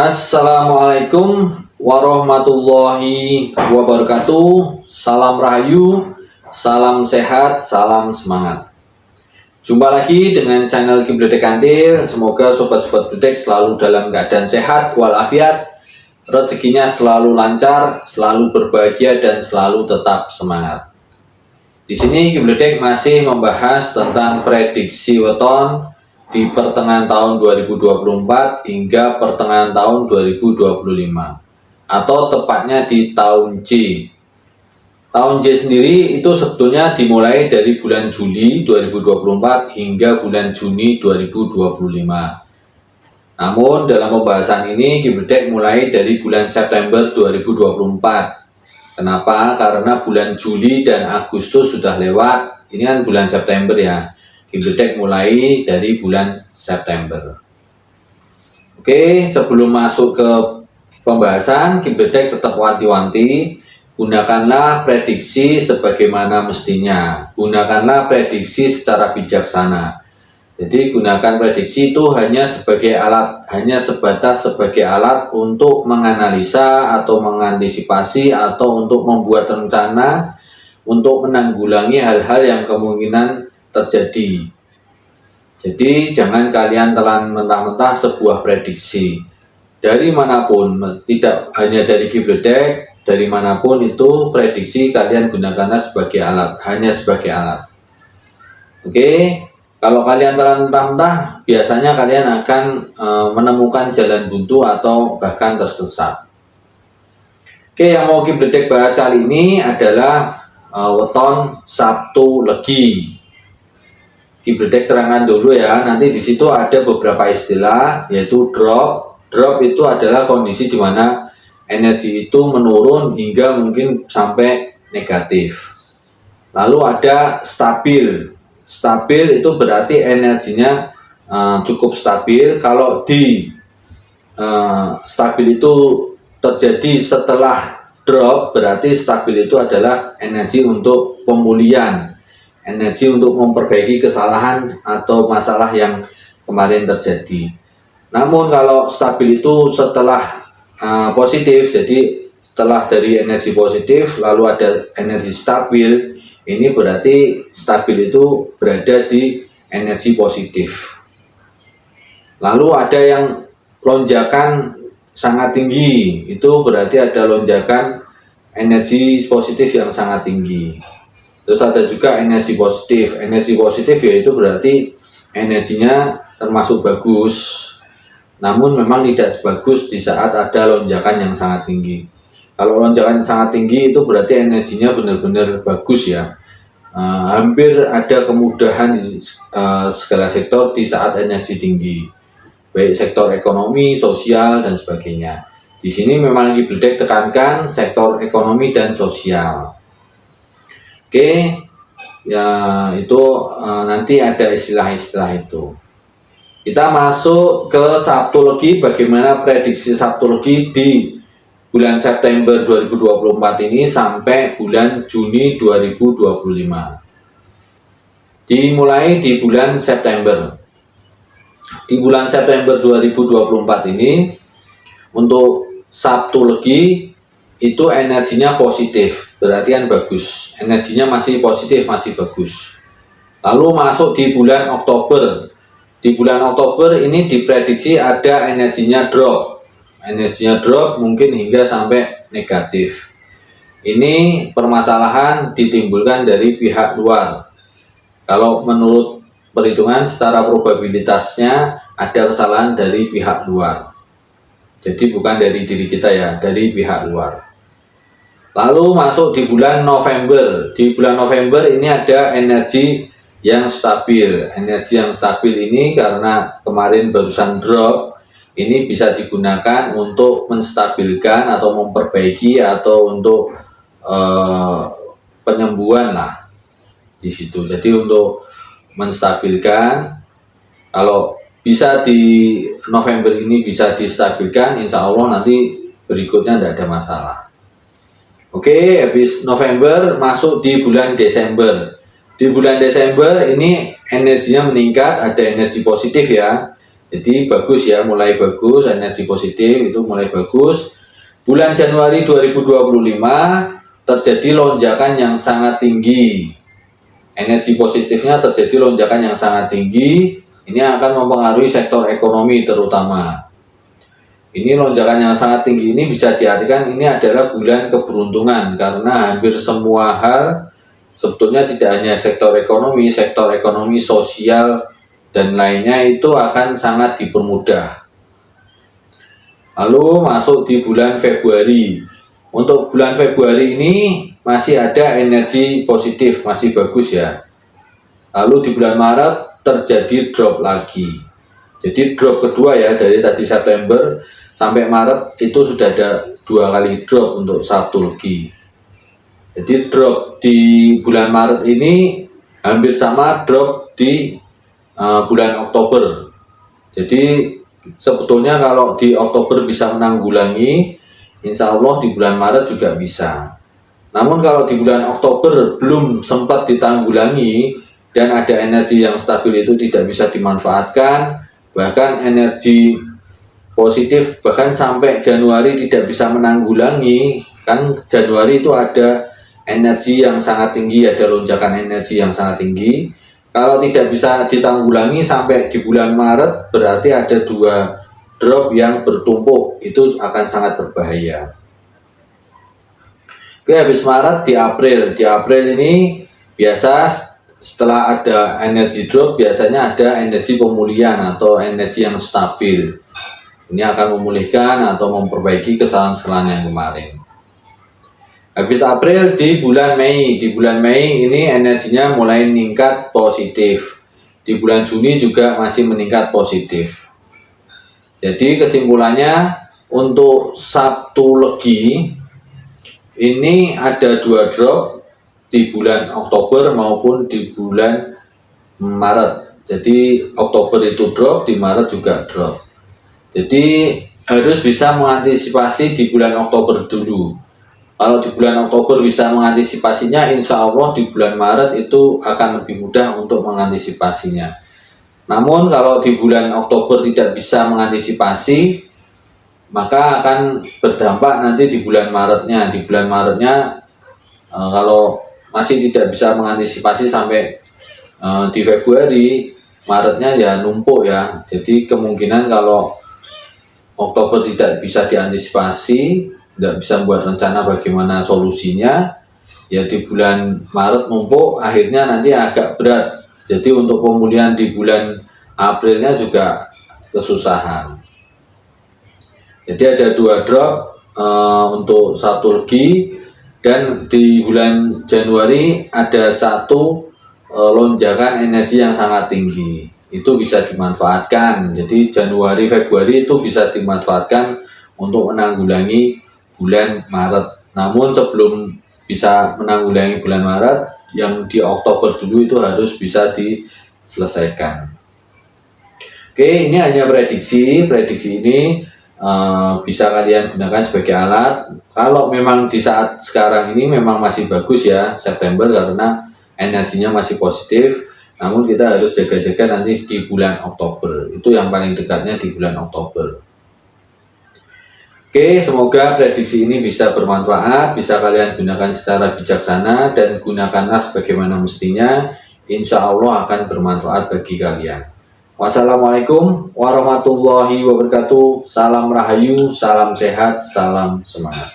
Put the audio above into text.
Assalamualaikum warahmatullahi wabarakatuh. Salam rahayu, salam sehat, salam semangat. Jumpa lagi dengan channel Kibledek Kantil. Semoga sobat-sobat Bledek selalu dalam keadaan sehat walafiat, rezekinya selalu lancar, selalu berbahagia dan selalu tetap semangat. Di sini Kibledek masih membahas tentang prediksi weton di pertengahan tahun 2024 hingga pertengahan tahun 2025, atau tepatnya di tahun J. Tahun J sendiri itu sebetulnya dimulai dari bulan Juli 2024 hingga bulan Juni 2025. Namun dalam pembahasan ini Kibledek mulai dari bulan September 2024. Kenapa? Karena bulan Juli dan Agustus sudah lewat. Ini kan bulan September ya. Kibledek mulai dari bulan September. Oke, sebelum masuk ke pembahasan, Kibledek tetap wanti-wanti, gunakanlah prediksi sebagaimana mestinya. Gunakanlah prediksi secara bijaksana. Jadi gunakan prediksi itu hanya sebagai alat, hanya sebatas sebagai alat untuk menganalisa atau mengantisipasi atau untuk membuat rencana untuk menanggulangi hal-hal yang kemungkinan terjadi. Jadi jangan kalian telan mentah-mentah sebuah prediksi dari manapun, tidak hanya dari Kibledek, dari manapun itu prediksi kalian gunakanlah sebagai alat, hanya sebagai alat. Oke, kalau kalian telan mentah-mentah, biasanya kalian akan menemukan jalan buntu atau bahkan tersesat. Oke, yang mau Kibledek bahas kali ini adalah weton Sabtu Legi. Kibledek terangkan dulu ya, nanti di situ ada beberapa istilah, yaitu drop. Drop itu adalah kondisi di mana energi itu menurun hingga mungkin sampai negatif. Lalu ada stabil. Stabil itu berarti energinya cukup stabil. Kalau di stabil itu terjadi setelah drop, berarti stabil itu adalah energi untuk pemulihan, energi untuk memperbaiki kesalahan atau masalah yang kemarin terjadi. Namun kalau stabil itu setelah positif, jadi setelah dari energi positif lalu ada energi stabil, ini berarti stabil itu berada di energi positif. Lalu ada yang lonjakan sangat tinggi, itu berarti ada lonjakan energi positif yang sangat tinggi. Terus ada juga energi positif. Energi positif yaitu berarti energinya termasuk bagus, namun memang tidak sebagus di saat ada lonjakan yang sangat tinggi. Kalau lonjakan sangat tinggi itu berarti energinya benar-benar bagus ya. Hampir ada kemudahan di segala sektor di saat energi tinggi, baik sektor ekonomi, sosial, dan sebagainya. Di sini memang Kibledek tekankan sektor ekonomi dan sosial. Oke, ya itu nanti ada istilah-istilah itu. Kita masuk ke Sabtu Legi. Bagaimana prediksi Sabtu Legi di bulan September 2024 ini sampai bulan Juni 2025. Dimulai di bulan September. Di bulan September 2024 ini untuk Sabtu Legi itu energinya positif, berarti kan bagus. Energinya masih positif, masih bagus. Lalu masuk di bulan Oktober. Di bulan Oktober ini diprediksi ada energinya drop. Energinya drop mungkin hingga sampai negatif. Ini permasalahan ditimbulkan dari pihak luar. Kalau menurut perhitungan secara probabilitasnya ada kesalahan dari pihak luar. Jadi bukan dari diri kita ya, dari pihak luar. Lalu masuk di bulan November. Di bulan November ini ada energi yang stabil. Energi yang stabil ini karena kemarin barusan drop, ini bisa digunakan untuk menstabilkan atau memperbaiki atau untuk penyembuhan lah di situ. Jadi untuk menstabilkan, kalau bisa di November ini bisa distabilkan, insya Allah nanti berikutnya tidak ada masalah. Oke, habis November masuk di bulan Desember. Di bulan Desember ini energinya meningkat, ada energi positif ya. Jadi bagus ya, mulai bagus, energi positif itu mulai bagus. Bulan Januari 2025 terjadi lonjakan yang sangat tinggi. Energi positifnya terjadi lonjakan yang sangat tinggi. Ini akan mempengaruhi sektor ekonomi terutama. Ini lonjakan yang sangat tinggi ini bisa diartikan ini adalah bulan keberuntungan, karena hampir semua hal sebetulnya tidak hanya sektor ekonomi sosial dan lainnya itu akan sangat dipermudah. Lalu masuk di bulan Februari. Untuk bulan Februari ini masih ada energi positif, masih bagus ya. Lalu di bulan Maret terjadi drop lagi. Jadi drop kedua ya, dari tadi September sampai Maret itu sudah ada 2 kali drop untuk satu legi. Jadi drop di bulan Maret ini hampir sama drop di bulan Oktober. Jadi sebetulnya kalau di Oktober bisa menanggulangi, insya Allah di bulan Maret juga bisa. Namun kalau di bulan Oktober belum sempat ditanggulangi dan ada energi yang stabil itu tidak bisa dimanfaatkan, bahkan energi positif bahkan sampai Januari tidak bisa menanggulangi, kan Januari itu ada energi yang sangat tinggi, ada lonjakan energi yang sangat tinggi. Kalau tidak bisa ditanggulangi sampai di bulan Maret, berarti ada 2 drop yang bertumpuk, itu akan sangat berbahaya. Oke, habis Maret di April ini biasa setelah ada energi drop biasanya ada energi pemulihan atau energi yang stabil. Ini akan memulihkan atau memperbaiki kesalahan-kesalahan yang kemarin. Habis April di bulan Mei ini energinya mulai meningkat positif. Di bulan Juni juga masih meningkat positif. Jadi kesimpulannya untuk Sabtu Legi ini ada 2 drop di bulan Oktober maupun di bulan Maret. Jadi Oktober itu drop, di Maret juga drop. Jadi harus bisa mengantisipasi di bulan Oktober dulu. Kalau di bulan Oktober bisa mengantisipasinya, insya Allah di bulan Maret itu akan lebih mudah untuk mengantisipasinya. Namun kalau di bulan Oktober tidak bisa mengantisipasi, maka akan berdampak nanti di bulan Maretnya. Di bulan Maretnya kalau masih tidak bisa mengantisipasi sampai di Februari, Maretnya ya numpuk ya. Jadi kemungkinan kalau Oktober tidak bisa diantisipasi, tidak bisa membuat rencana bagaimana solusinya, ya di bulan Maret numpuk, akhirnya nanti agak berat. Jadi untuk pemulihan di bulan Aprilnya juga kesusahan. Jadi ada 2 drop untuk satu legi, dan di bulan Januari ada 1 lonjakan energi yang sangat tinggi. Itu bisa dimanfaatkan. Jadi Januari Februari itu bisa dimanfaatkan untuk menanggulangi bulan Maret. Namun sebelum bisa menanggulangi bulan Maret, yang di Oktober dulu itu harus bisa diselesaikan. Oke, ini hanya prediksi ini bisa kalian gunakan sebagai alat. Kalau memang di saat sekarang ini memang masih bagus ya September, karena energinya masih positif. Namun kita harus jaga-jaga nanti di bulan Oktober. Itu yang paling dekatnya di bulan Oktober. Oke, semoga prediksi ini bisa bermanfaat, bisa kalian gunakan secara bijaksana, dan gunakanlah sebagaimana mestinya. Insya Allah akan bermanfaat bagi kalian. Wassalamualaikum warahmatullahi wabarakatuh. Salam rahayu, salam sehat, salam semangat.